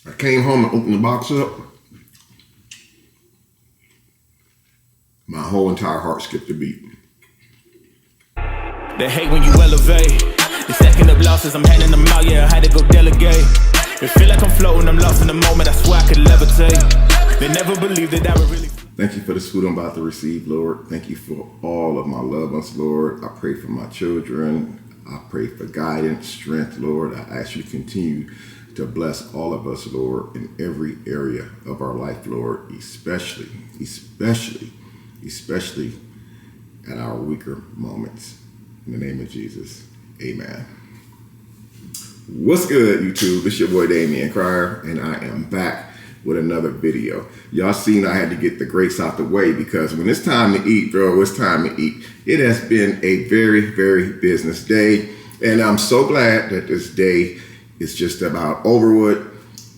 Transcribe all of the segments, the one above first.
I came home and opened the box up. My whole entire heart skipped a beat. They hate when you elevate. The second of losses, I'm handing them out, yeah, I had to go delegate. It feel like I'm floating, I'm lost in the moment, I swear I could levitate. They never believed that I would really... Thank you for this food I'm about to receive, Lord. Thank you for all of my loved ones, Lord. I pray for my children. I pray for guidance, strength, Lord. I ask you to continue to bless all of us, Lord, in every area of our life, Lord, especially at our weaker moments. In the name of Jesus, amen. What's good, YouTube? It's your boy Damion Crier, and I am back with another video. Y'all seen I had to get the grapes out the way because when it's time to eat, bro, it's time to eat. It has been a very, very business day, and I'm so glad that this day is just about over with.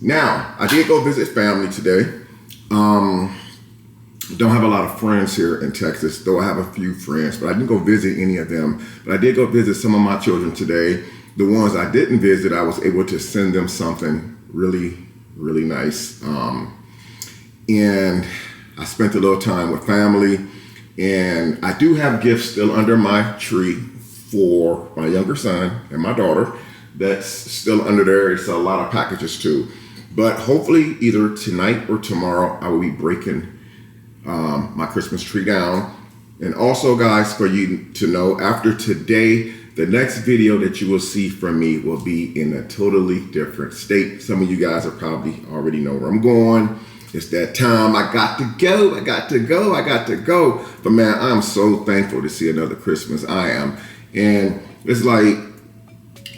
Now, I did go visit family today. Don't have a lot of friends here in Texas, though I have a few friends, but I didn't go visit any of them. But I did go visit some of my children today. The ones I didn't visit, I was able to send them something really, really nice. And I spent a little time with family, and I do have gifts still under my tree for my younger son and my daughter. That's still under there. It's a lot of packages too. But hopefully either tonight or tomorrow, I will be breaking my Christmas tree down. And also, guys, for you to know, after today, the next video that you will see from me will be in a totally different state. Some of you guys are probably already know where I'm going. It's that time. I got to go. But man, I'm so thankful to see another Christmas. I am. And it's like,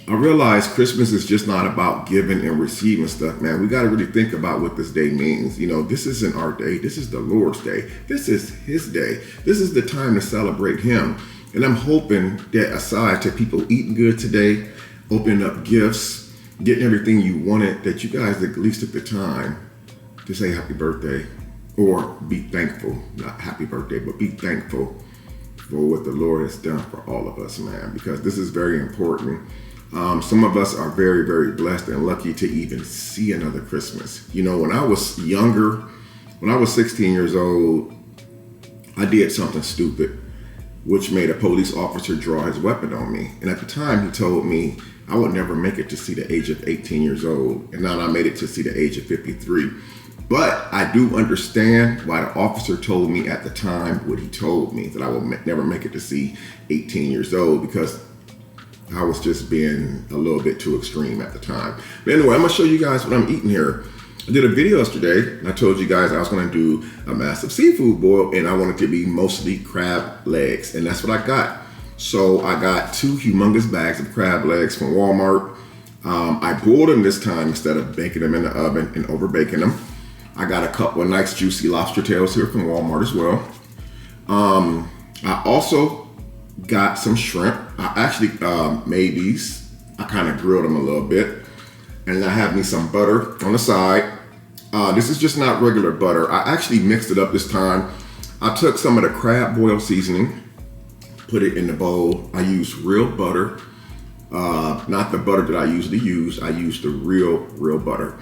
I realize Christmas is just not about giving and receiving stuff, man. We got to really think about what this day means. You know, this isn't our day. This is the Lord's day. This is his day. This is the time to celebrate him. And I'm hoping that aside to people eating good today, opening up gifts, getting everything you wanted, that you guys at least took the time to say happy birthday or be thankful. Not happy birthday, but be thankful for what the Lord has done for all of us, man, because this is very important. Some of us are very, very blessed and lucky to even see another Christmas. You know, when I was younger, when I was 16 years old, I did something stupid, which made a police officer draw his weapon on me. And at the time, he told me I would never make it to see the age of 18 years old. And now I made it to see the age of 53. But I do understand why the officer told me at the time what he told me, that I will never make it to see 18 years old, because I was just being a little bit too extreme at the time. But anyway, I'm gonna show you guys what I'm eating here. I did a video yesterday, and I told you guys I was gonna do a massive seafood boil, and I wanted to be mostly crab legs, and that's what I got. So I got 2 humongous bags of crab legs from Walmart. I boiled them this time instead of baking them in the oven and over baking them. I got a couple of nice juicy lobster tails here from Walmart as well. I also got some shrimp. I actually made these. I kind of grilled them a little bit. And I have me some butter on the side. This is just not regular butter. I actually mixed it up this time. I took some of the crab boil seasoning, put it in the bowl. I used real butter, not the butter that I usually use. I used the real butter.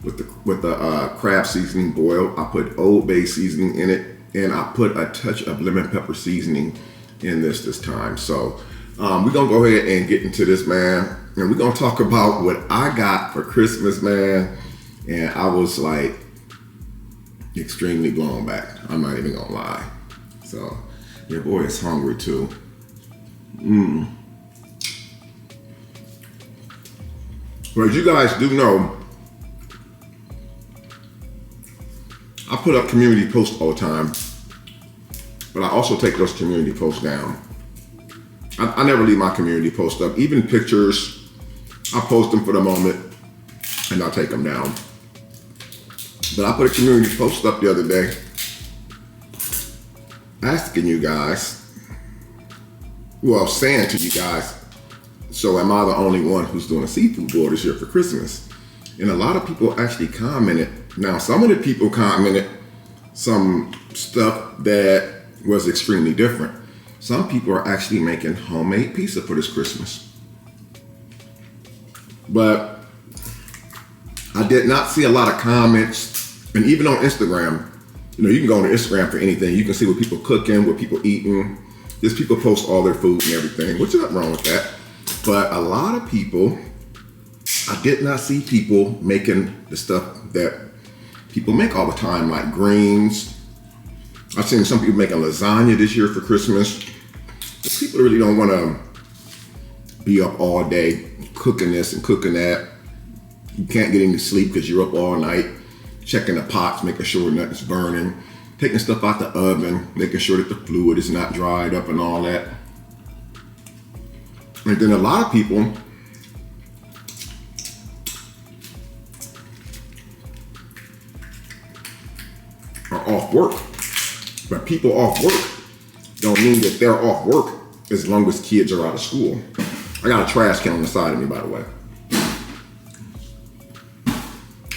With the crab seasoning boil, I put Old Bay seasoning in it, and I put a touch of lemon pepper seasoning in this time. So we're gonna go ahead and get into this, man, and we're gonna talk about what I got for Christmas, man. And I was like extremely blown back. I'm not even gonna lie. So your boy is hungry too. But as you guys do know, I put up community posts all the time, but I also take those community posts down. I never leave my community posts up. Even pictures, I post them for the moment and I'll take them down. But I put a community post up the other day asking you guys, well, saying to you guys, so am I the only one who's doing a seafood boil this year for Christmas? And a lot of people actually commented. Now, some of the people commented some stuff that was extremely different. Some people are actually making homemade pizza for this Christmas. But I did not see a lot of comments, and even on Instagram, you can go on Instagram for anything. You can see what people cooking, what people eating. Just people post all their food and everything, which is nothing wrong with that. But a lot of people, I did not see people making the stuff that people make all the time, like greens. I've seen some people making lasagna this year for Christmas. But people really don't want to be up all day cooking this and cooking that. You can't get any sleep because you're up all night, checking the pots, making sure nothing's burning, taking stuff out the oven, making sure that the fluid is not dried up and all that. And then a lot of people are off work. But people off work don't mean that they're off work as long as kids are out of school. I got a trash can on the side of me, by the way.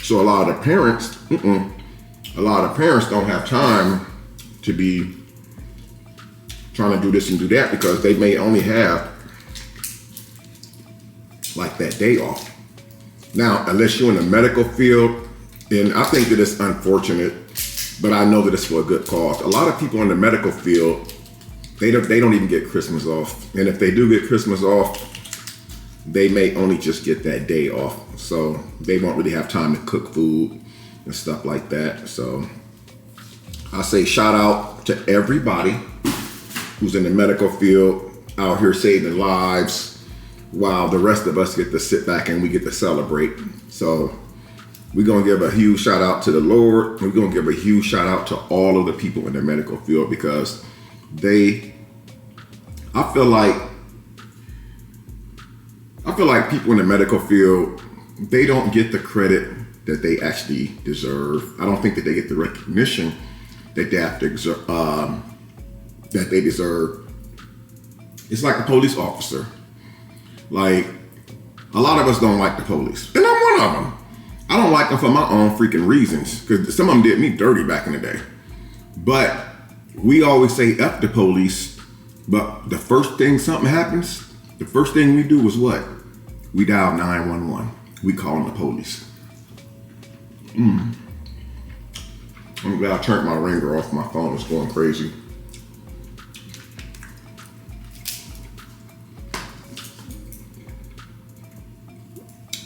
So a lot of parents don't have time to be trying to do this and do that because they may only have like that day off. Now, unless you're in the medical field, and I think that it's unfortunate, but I know that it's for a good cause. A lot of people in the medical field, they don't even get Christmas off. And if they do get Christmas off, they may only just get that day off. So they won't really have time to cook food and stuff like that. So I say shout out to everybody who's in the medical field out here saving lives while the rest of us get to sit back and we get to celebrate. So we're going to give a huge shout out to the Lord. We're going to give a huge shout out to all of the people in the medical field because I feel like people in the medical field, they don't get the credit that they actually deserve. I don't think that they get the recognition that they deserve. It's like a police officer. Like, a lot of us don't like the police. And I'm one of them. I don't like them for my own freaking reasons, because some of them did me dirty back in the day. But we always say F the police, but the first thing something happens, the first thing we do is what? We dial 911. We call them the police. I'm glad I turned my ringer off. My phone is going crazy.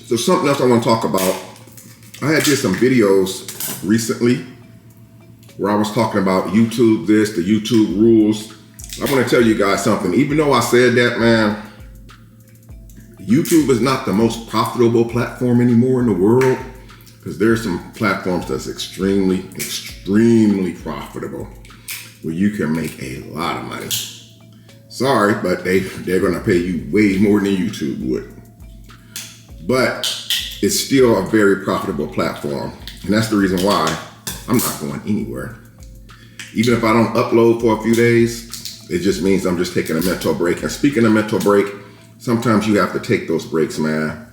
So something else I want to talk about. I had did some videos recently where I was talking about YouTube this, the YouTube rules. I want to tell you guys something. Even though I said that, man, YouTube is not the most profitable platform anymore in the world, because there's some platforms that's extremely, extremely profitable where you can make a lot of money. Sorry, but they're going to pay you way more than YouTube would. But it's still a very profitable platform. And that's the reason why I'm not going anywhere. Even if I don't upload for a few days, it just means I'm just taking a mental break. And speaking of mental break, sometimes you have to take those breaks, man.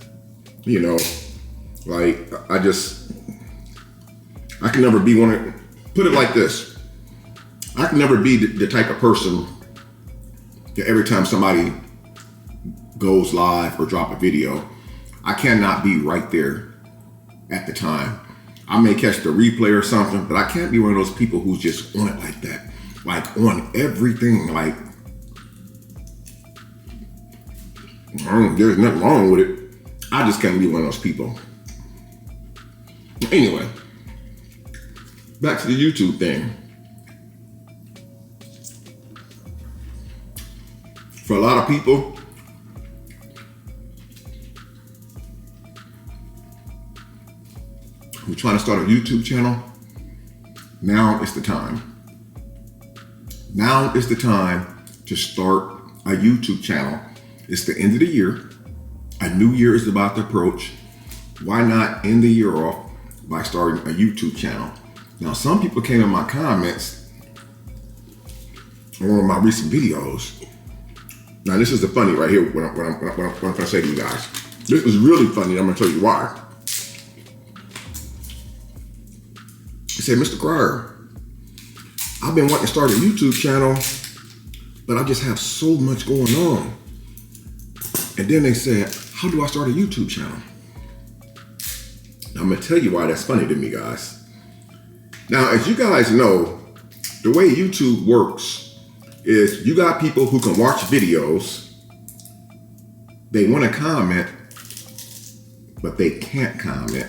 You know, like I can never be put it like this. I can never be the type of person that every time somebody goes live or drop a video, I cannot be right there at the time. I may catch the replay or something, but I can't be one of those people who's just on it like that. Like on everything, like there's nothing wrong with it. I just can't be one of those people. Anyway, back to the YouTube thing. For a lot of people, who's trying to start a YouTube channel, now is the time. Now is the time to start a YouTube channel. It's the end of the year. A new year is about to approach. Why not end the year off by starting a YouTube channel? Now, some people came in my comments on one of my recent videos. Now, this is the funny right here, what I'm going to say to you guys. This is really funny. I'm going to tell you why. He said, Mr. Cryer, I've been wanting to start a YouTube channel, but I just have so much going on. And then they said, how do I start a YouTube channel? Now I'm gonna tell you why that's funny to me, guys. Now, as you guys know, the way YouTube works is you got people who can watch videos, they want to comment, but they can't comment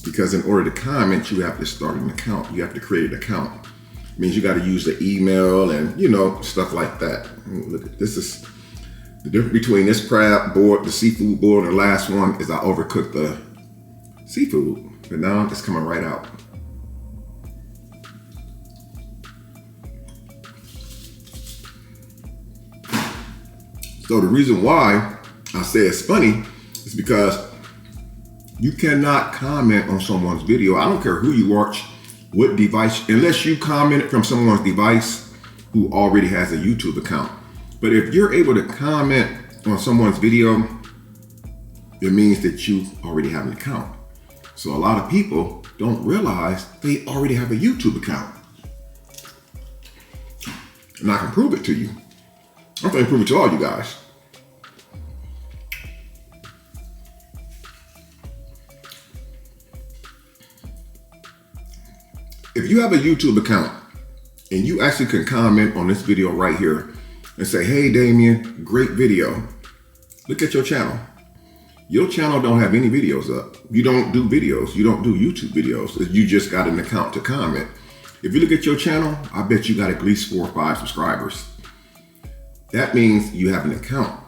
because in order to comment, you have to start an account. You have to create an account. It means you got to use the email and, you know, stuff like that. Look at this is the difference between this crab board, the seafood board, and the last one is I overcooked the seafood, but now it's coming right out. So the reason why I say it's funny is because you cannot comment on someone's video. I don't care who you watch, what device, unless you commented from someone's device who already has a YouTube account. But if you're able to comment on someone's video, it means that you already have an account. So a lot of people don't realize they already have a YouTube account. And I can prove it to you. I'm going to prove it to all you guys. If you have a YouTube account and you actually can comment on this video right here and say, hey, Damion, great video. Look at your channel. Your channel don't have any videos up. You don't do videos. You don't do YouTube videos. You just got an account to comment. If you look at your channel, I bet you got at least 4 or 5 subscribers. That means you have an account.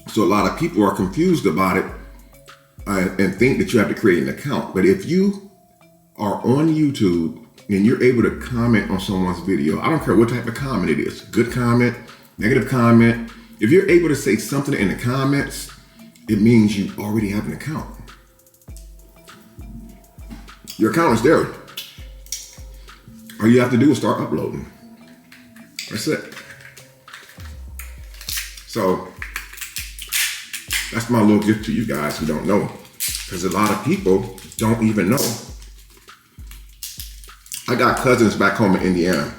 So a lot of people are confused about it and think that you have to create an account. But if you are on YouTube and you're able to comment on someone's video, I don't care what type of comment it is, good comment, negative comment. If you're able to say something in the comments, it means you already have an account. Your account is there. All you have to do is start uploading. That's it. So that's my little gift to you guys who don't know, because a lot of people don't even know. I got cousins back home in Indiana.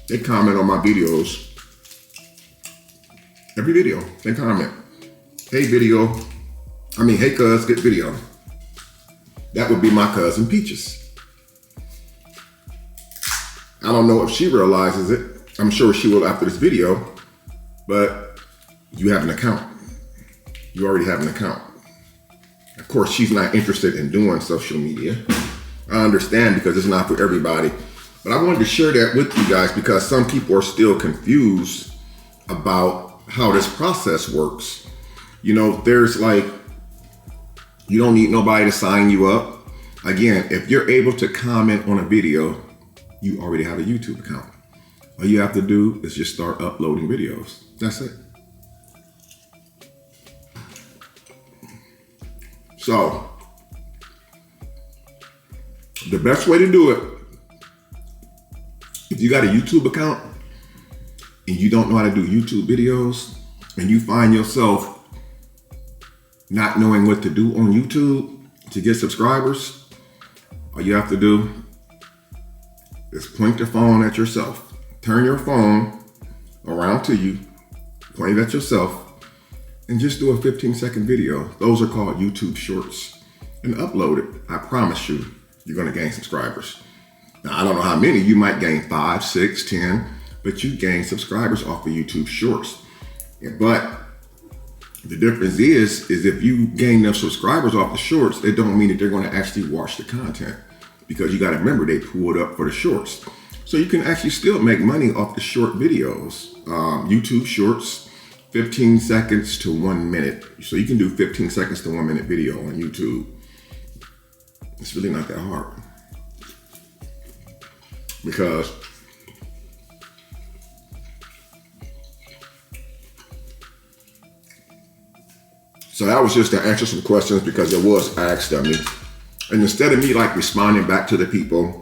They comment on my videos. Every video, they comment. Hey hey cuz, good video. That would be my cousin Peaches. I don't know if she realizes it. I'm sure she will after this video, but you have an account. You already have an account. Of course, she's not interested in doing social media. I understand because it's not for everybody, but I wanted to share that with you guys because some people are still confused about how this process works. You know, there's like, you don't need nobody to sign you up. Again, if you're able to comment on a video, you already have a YouTube account. All you have to do is just start uploading videos. That's it. So, the best way to do it, if you got a YouTube account and you don't know how to do YouTube videos and you find yourself not knowing what to do on YouTube to get subscribers, all you have to do is point the phone at yourself. Turn your phone around to you, point it at yourself, and just do a 15-second video. Those are called YouTube Shorts. And upload it. I promise you, you're gonna gain subscribers. Now, I don't know how many, you might gain 5, 6, 10, but you gain subscribers off of YouTube Shorts. But the difference is if you gain enough subscribers off the shorts, it don't mean that they're gonna actually watch the content, because you gotta remember they pulled up for the shorts. So you can actually still make money off the short videos. YouTube Shorts, 15 seconds to 1 minute. So you can do 15 seconds to 1 minute video on YouTube. It's really not that hard. Because so that was just to answer some questions because it was asked of me. And instead of me like responding back to the people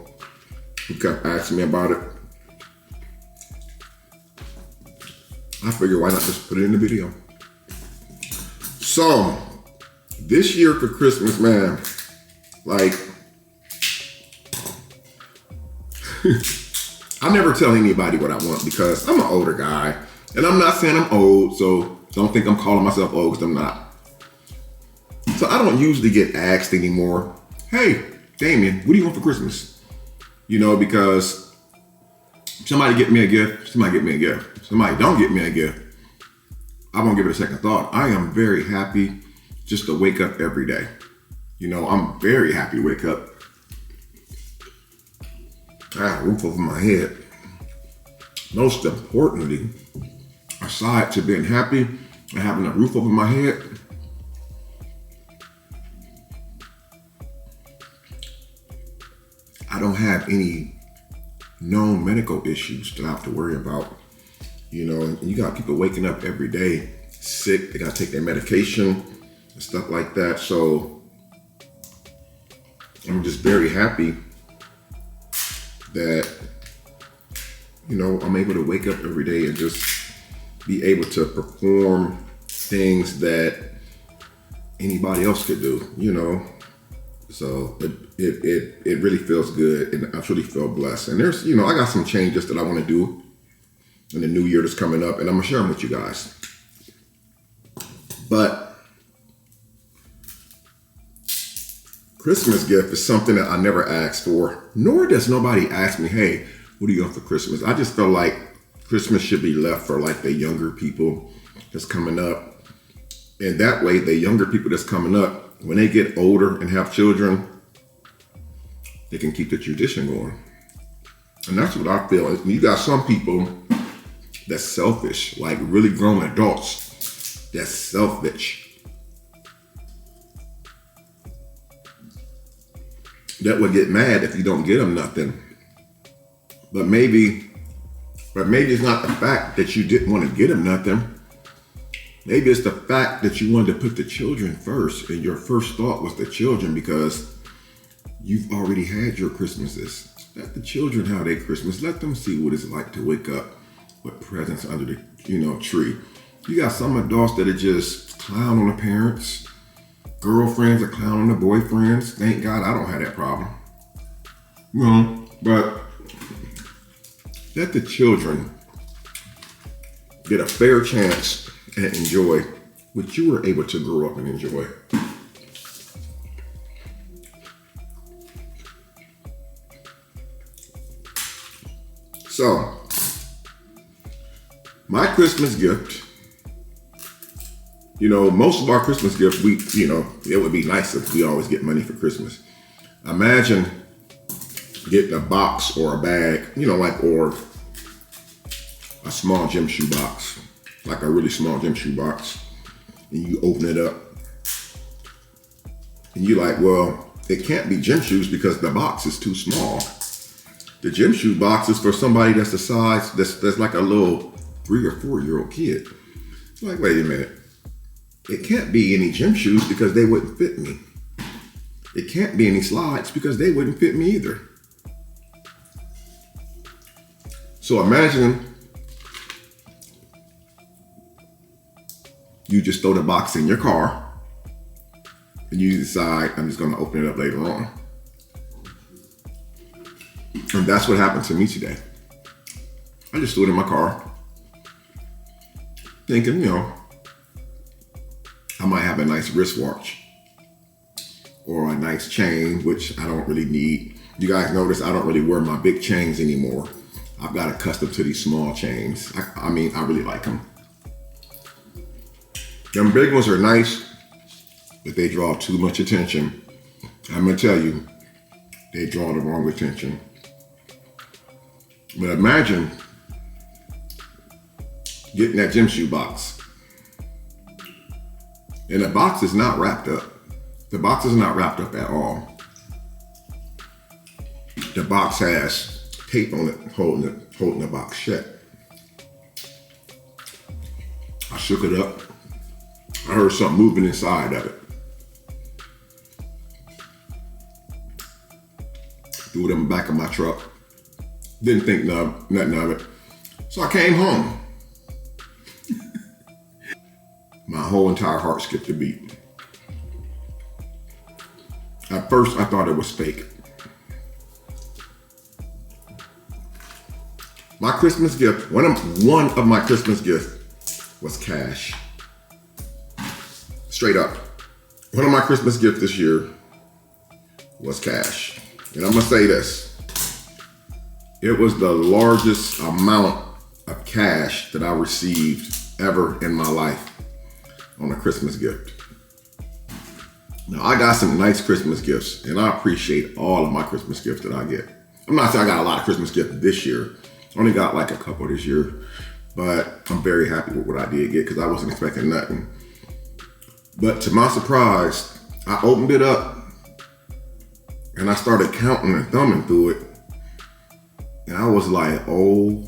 who kept asking me about it, I figured why not just put it in the video. So this year for Christmas, man, like, I never tell anybody what I want because I'm an older guy. And I'm not saying I'm old, so don't think I'm calling myself old because I'm not. So I don't usually get asked anymore, hey, Damion, what do you want for Christmas? You know, because somebody get me a gift, somebody get me a gift. Somebody don't get me a gift, I won't give it a second thought. I am very happy just to wake up every day. You know, I'm very happy to wake up. I have a roof over my head. Most importantly, aside to being happy and having a roof over my head, I don't have any known medical issues that I have to worry about. You know, and you got people waking up every day sick. They got to take their medication and stuff like that. So I'm just very happy that, you know, I'm able to wake up every day and just be able to perform things that anybody else could do, you know. So it really feels good, and I truly feel blessed. And there's, you know, I got some changes that I want to do in the new year that's coming up, and I'm gonna share them with you guys. But Christmas gift is something that I never asked for, nor does nobody ask me, hey, what do you want for Christmas? I just feel like Christmas should be left for like the younger people that's coming up. And that way, the younger people that's coming up, when they get older and have children, they can keep the tradition going. And that's what I feel. You got some people that's selfish, like really grown adults that's selfish, that would get mad if you don't get them nothing. But maybe it's not the fact that you didn't want to get them nothing. Maybe it's the fact that you wanted to put the children first, and your first thought was the children because you've already had your Christmases. Let the children have their Christmas. Let them see what it's like to wake up with presents under the, you know, tree. You got some adults that are just clown on the parents. Girlfriends are clown on the boyfriends. Thank God I don't have that problem. You know, but let the children get a fair chance and enjoy what you were able to grow up and enjoy. So, my Christmas gift, you know, most of our Christmas gifts, you know, it would be nice if we always get money for Christmas. Imagine getting a box or a bag, you know, like, or a small gym shoe box, like a really small gym shoe box, and you open it up, and you're like, well, it can't be gym shoes because the box is too small. The gym shoe box is for somebody that's the size, that's like a little 3 or 4 year old kid. It's like, wait a minute. It can't be any gym shoes because they wouldn't fit me. It can't be any slides because they wouldn't fit me either. So imagine you just throw the box in your car and you decide, I'm just gonna open it up later on. And that's what happened to me today. I just threw it in my car, thinking, you know, I might have a nice wristwatch or a nice chain, which I don't really need. You guys notice I don't really wear my big chains anymore. I've got accustomed to these small chains. I mean, I really like them. Them big ones are nice, but they draw too much attention. I'm gonna tell you, they draw the wrong attention. But imagine getting that gym shoe box. And the box is not wrapped up. The box is not wrapped up at all. The box has tape on it, holding the box shut. I shook it up. I heard something moving inside of it. Threw it in the back of my truck. Didn't think nothing of it. So I came home. My whole entire heart skipped a beat. At first, I thought it was fake. My Christmas gift, one of my Christmas gifts was cash. Straight up. One of my Christmas gifts this year was cash. And I'm gonna say this. It was the largest amount of cash that I received ever in my life on a Christmas gift. Now, I got some nice Christmas gifts, and I appreciate all of my Christmas gifts that I get. I'm not saying I got a lot of Christmas gifts this year. I only got like a couple this year, but I'm very happy with what I did get because I wasn't expecting nothing. But to my surprise, I opened it up and I started counting and thumbing through it. And I was like, oh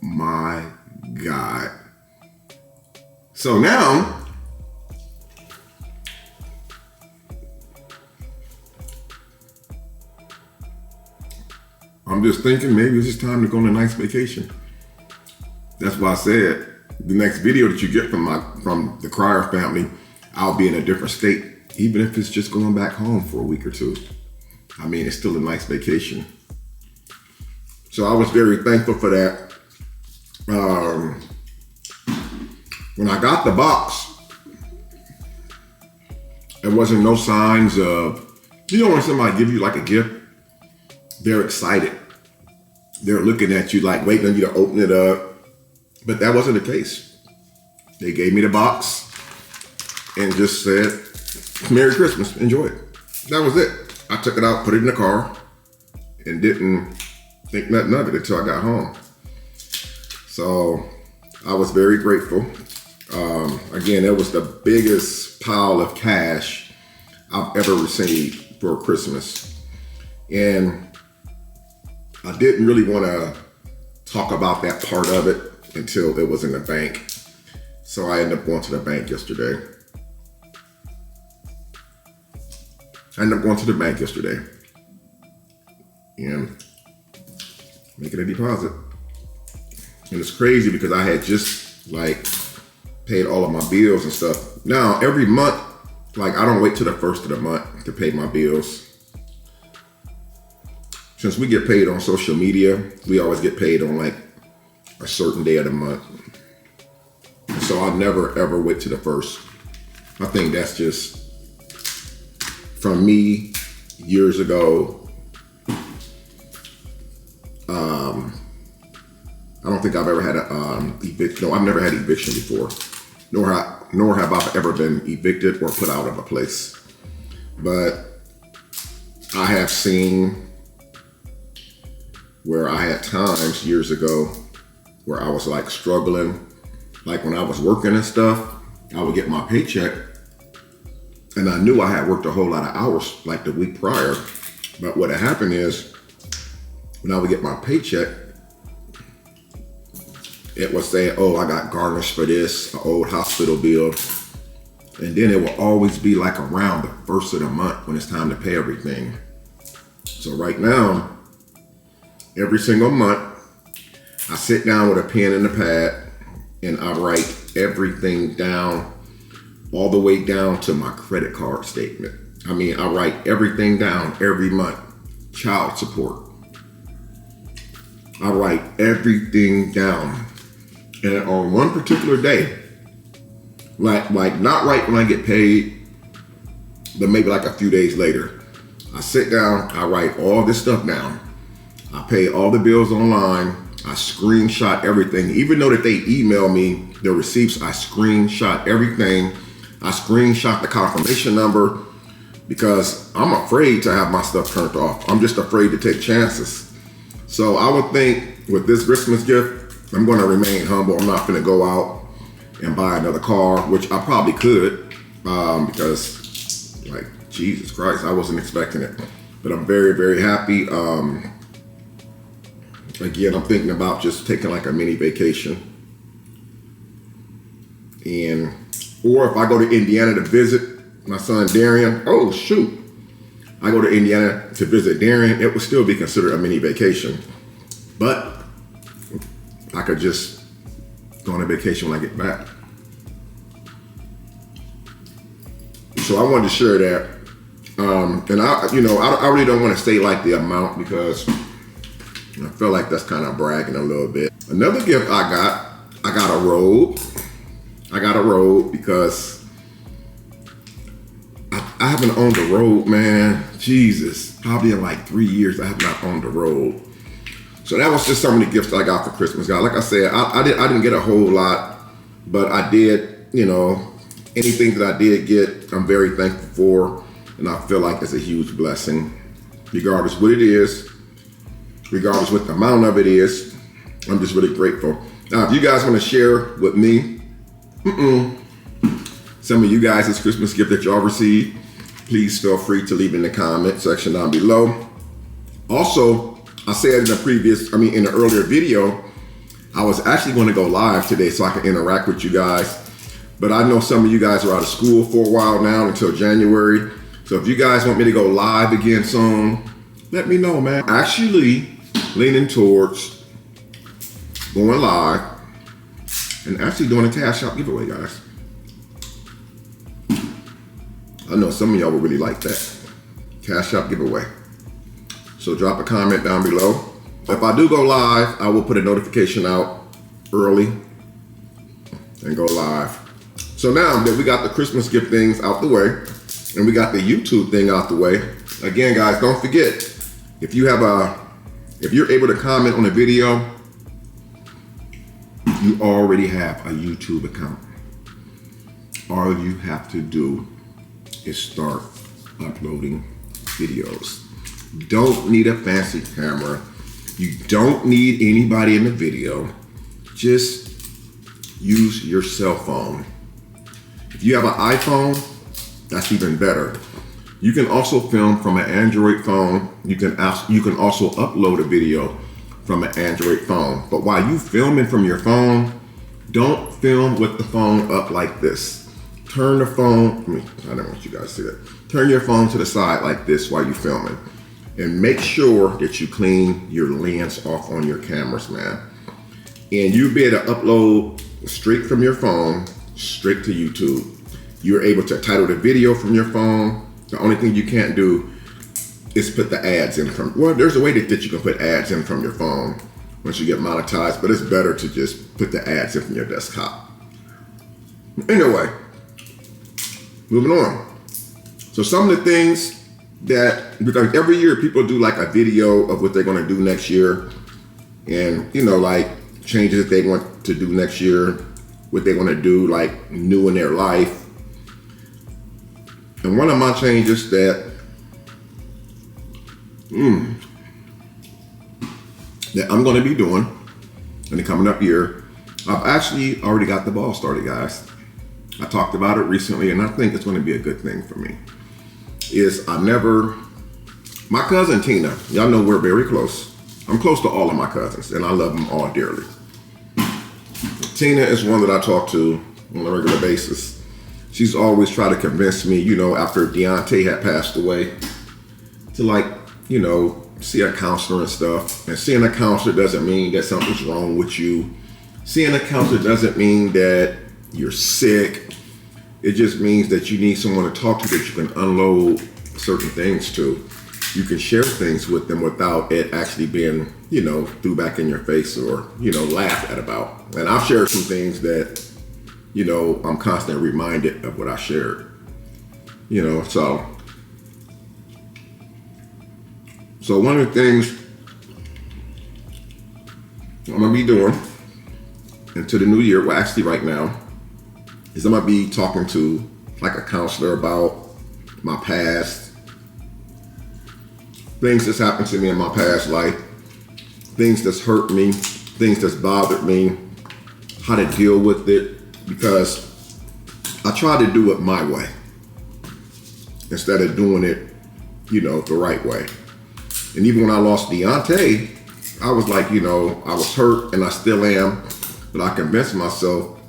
my God. So now, I'm just thinking maybe it's just time to go on a nice vacation. That's why I said the next video that you get from the Crier family, I'll be in a different state, even if it's just going back home for a week or two. I mean, it's still a nice vacation. So I was very thankful for that. When I got the box, there wasn't no signs of, when somebody give you like a gift, they're excited. They're looking at you like waiting on you to open it up. But that wasn't the case. They gave me the box and just said, Merry Christmas, enjoy it. That was it. I took it out, put it in the car, and didn't think nothing of it until I got home. So I was very grateful. Again, it was the biggest pile of cash I've ever received for Christmas. And I didn't really want to talk about that part of it until it was in the bank. So I ended up going to the bank yesterday. And making a deposit. And it's crazy because I had just like paid all of my bills and stuff. Now, every month, like I don't wait till the first of the month to pay my bills. Since we get paid on social media, we always get paid on like a certain day of the month. So I never ever wait to the first. I think that's just from me years ago. I don't think I've ever had a eviction. No, I've never had eviction before. Nor have I ever been evicted or put out of a place. But I have seen where I had times years ago where I was like struggling. Like when I was working and stuff, I would get my paycheck and I knew I had worked a whole lot of hours like the week prior. But what had happened is when I would get my paycheck, it was saying, oh, I got garnished for this, an old hospital bill. And then it will always be like around the first of the month when it's time to pay everything. So right now, every single month, I sit down with a pen and a pad and I write everything down, all the way down to my credit card statement. I mean, I write everything down every month. Child support. I write everything down. And on one particular day, like not right when I get paid, but maybe like a few days later, I sit down, I write all this stuff down. I pay all the bills online. I screenshot everything. Even though that they email me the receipts, I screenshot everything. I screenshot the confirmation number because I'm afraid to have my stuff turned off. I'm just afraid to take chances. So I would think with this Christmas gift, I'm going to remain humble. I'm not going to go out and buy another car, which I probably could because, like, Jesus Christ, I wasn't expecting it. But I'm very, very happy. Again, I'm thinking about just taking like a mini vacation. Or if I go to Indiana to visit my son Damion, oh shoot, I go to Indiana to visit Damion, it would still be considered a mini vacation. But I could just go on a vacation when I get back. So I wanted to share that. And I really don't want to say like the amount because I feel like that's kind of bragging a little bit. Another gift I got a robe. I got a robe because I I haven't owned a road, man. Jesus, probably in like 3 years I have not owned a road. So that was just some of the gifts that I got for Christmas, guys. Like I said, I didn't get a whole lot, but I did, you know, anything that I did get, I'm very thankful for, and I feel like it's a huge blessing, regardless what it is, regardless what the amount of it is. I'm just really grateful. Now, if you guys want to share with me some of you guys' Christmas gift that y'all received, please feel free to leave in the comment section down below. Also, I said in the earlier video, I was actually going to go live today so I can interact with you guys. But I know some of you guys are out of school for a while now until January. So if you guys want me to go live again soon, let me know, man. Actually leaning towards going live and actually doing a Cash App giveaway, guys. I know some of y'all would really like that. Cash App giveaway. So drop a comment down below. If I do go live, I will put a notification out early and go live. So now that we got the Christmas gift things out the way and we got the YouTube thing out the way, again, guys, don't forget, if you're able to comment on a video, you already have a YouTube account. All you have to do is start uploading videos. Don't need a fancy camera. You don't need anybody in the video. Just use your cell phone. If you have an iPhone, that's even better. You can also film from an Android phone. You can also upload a video from an Android phone. But while you filming from your phone, don't film with the phone up like this. Turn the phone, I don't want you guys to see that. Turn your phone to the side like this while you're filming. And make sure that you clean your lens off on your cameras, man. And you'll be able to upload straight from your phone, straight to YouTube. You're able to title the video from your phone. The only thing you can't do is put the ads in there's a way that you can put ads in from your phone once you get monetized, but it's better to just put the ads in from your desktop. Anyway, moving on. So some of the things that, because every year people do like a video of what they're going to do next year, and like changes that they want to do next year, what they want to do like new in their life. And one of my changes that I'm going to be doing in the coming up year, I've actually already got the ball started, guys. I talked about it recently, and I think it's going to be a good thing for me. My cousin Tina, y'all know we're very close. I'm close to all of my cousins, and I love them all dearly. Tina is one that I talk to on a regular basis. She's always tried to convince me, after Deontay had passed away, to see a counselor and stuff. And seeing a counselor doesn't mean that something's wrong with you. Seeing a counselor doesn't mean that you're sick. It just means that you need someone to talk to that you can unload certain things to. You can share things with them without it actually being, threw back in your face or, laughed at about. And I've shared some things that, I'm constantly reminded of what I shared. So one of the things I'm gonna be doing into the new year, well actually right now, is I'm gonna be talking to like a counselor about my past, things that's happened to me in my past life, things that's hurt me, things that's bothered me, how to deal with it, because I try to do it my way instead of doing it, the right way. And even when I lost Deontay, I was like, I was hurt and I still am, but I convinced myself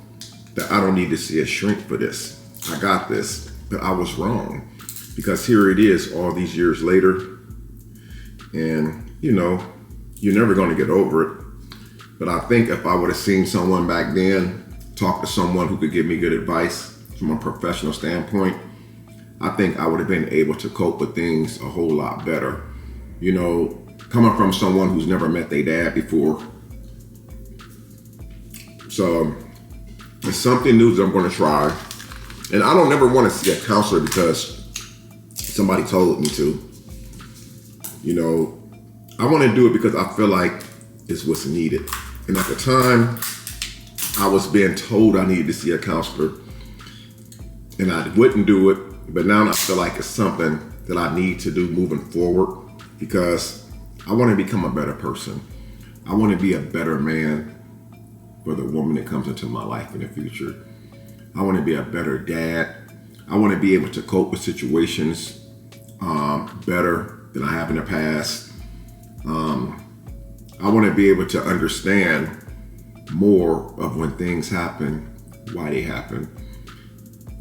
that I don't need to see a shrink for this. I got this, but I was wrong, because here it is all these years later, and you're never going to get over it. But I think if I would have seen someone back then, talk to someone who could give me good advice from a professional standpoint, I think I would have been able to cope with things a whole lot better. Coming from someone who's never met their dad before. So it's something new that I'm going to try. And I don't ever want to see a counselor because somebody told me to. You know, I want to do it because I feel like it's what's needed. And at the time, I was being told I needed to see a counselor, and I wouldn't do it. But now I feel like it's something that I need to do moving forward, because I want to become a better person. I want to be a better man for the woman that comes into my life in the future. I want to be a better dad. I want to be able to cope with situations better than I have in the past. I want to be able to understand more of when things happen, why they happen,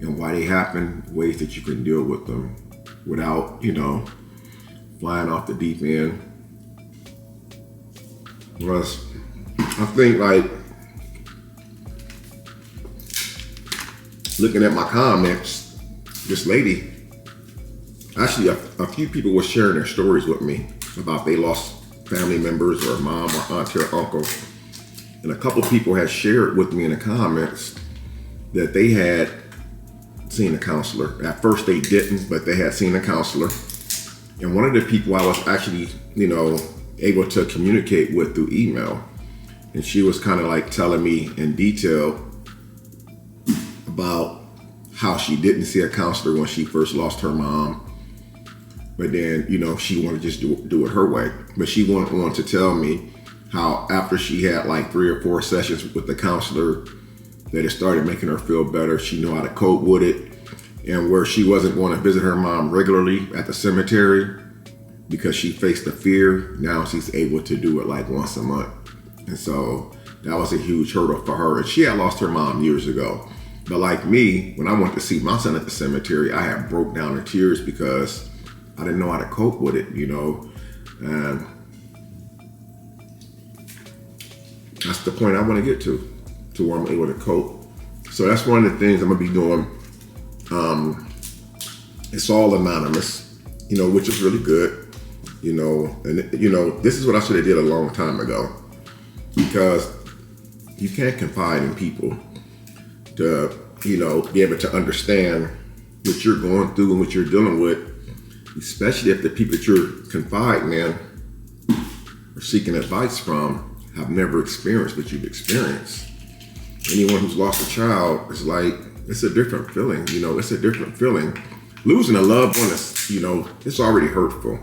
and why they happen, ways that you can deal with them without, flying off the deep end. Plus, I think, like, looking at my comments, this lady, actually a few people were sharing their stories with me about they lost family members or mom or aunt or uncle. And a couple people had shared with me in the comments that they had seen a counselor. At first they didn't, but they had seen a counselor. And one of the people I was actually, able to communicate with through email. And she was kind of like telling me in detail about how she didn't see a counselor when she first lost her mom. But then, she wanted to just do it her way. But she went on to tell me how after she had like 3 or 4 sessions with the counselor, that it started making her feel better. She knew how to cope with it. And where she wasn't going to visit her mom regularly at the cemetery because she faced the fear, now she's able to do it like once a month. And so that was a huge hurdle for her. And she had lost her mom years ago. But like me, when I went to see my son at the cemetery, I had broke down in tears because I didn't know how to cope with it, and that's the point I want to get to where I'm able to cope. So that's one of the things I'm gonna be doing. It's all anonymous, which is really good, and this is what I should have did a long time ago, because you can't confide in people to, be able to understand what you're going through and what you're dealing with. Especially if the people that you're confiding in or seeking advice from have never experienced what you've experienced. Anyone who's lost a child is like, it's a different feeling, it's a different feeling. Losing a loved one is, it's already hurtful.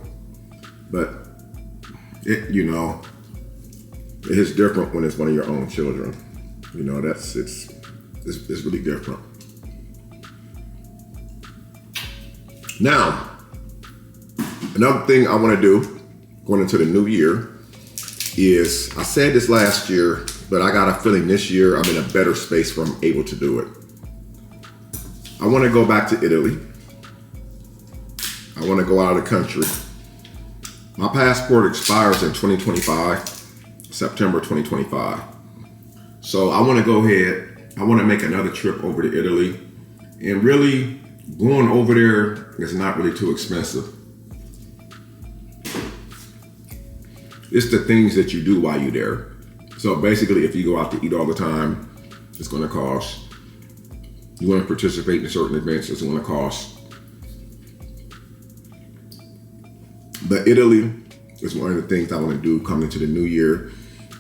But it is different when it's one of your own children. It's really different. Now, another thing I want to do going into the new year is, I said this last year, but I got a feeling this year I'm in a better space where I'm able to do it. I want to go back to Italy. I want to go out of the country. My passport expires in 2025, September 2025. So I want to go ahead. I want to make another trip over to Italy. And really, going over there is not really too expensive. It's the things that you do while you're there. So basically, if you go out to eat all the time, it's going to cost. You want to participate in certain events, it's going to cost. But Italy is one of the things I want to do coming into the new year.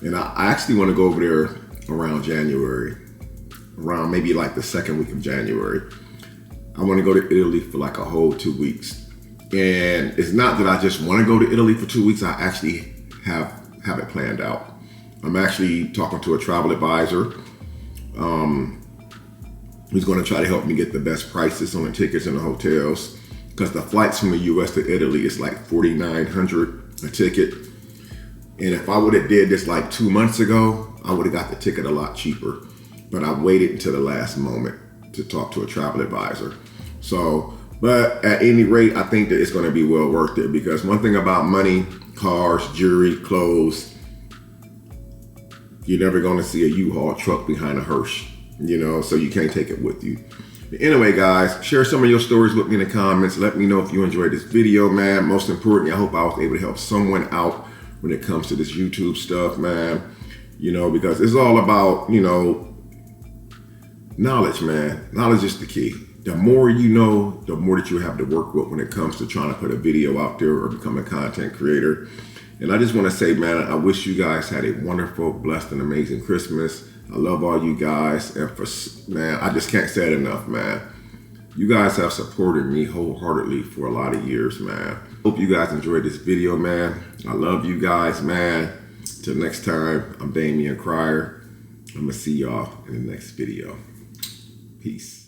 And I actually want to go over there around January, around maybe like the second week of January. I want to go to Italy for like a whole 2 weeks. And it's not that I just want to go to Italy for 2 weeks. I actually have it planned out. I'm actually talking to a travel advisor who's going to try to help me get the best prices on the tickets and the hotels, because the flights from the US to Italy is like $4,900 a ticket. And if I would have did this like 2 months ago, I would have got the ticket a lot cheaper. But I waited until the last moment to talk to a travel advisor. So, but at any rate, I think that it's going to be well worth it, because one thing about money, cars, jewelry, clothes, you're never going to see a U-Haul truck behind a hearse, so you can't take it with you. But anyway, guys, share some of your stories with me in the comments. Let me know if you enjoyed this video, man. Most importantly, I hope I was able to help someone out when it comes to this YouTube stuff, man. Because it's all about, knowledge, man. Knowledge is the key. the more you know, the more that you have to work with when it comes to trying to put a video out there or become a content creator. And I just want to say, man, I wish you guys had a wonderful, blessed, and amazing Christmas. I love all you guys. And man, I just can't say it enough, man. You guys have supported me wholeheartedly for a lot of years, man. Hope you guys enjoyed this video, man. I love you guys, man. Till next time, I'm Damion Crier. I'm going to see y'all in the next video. Peace.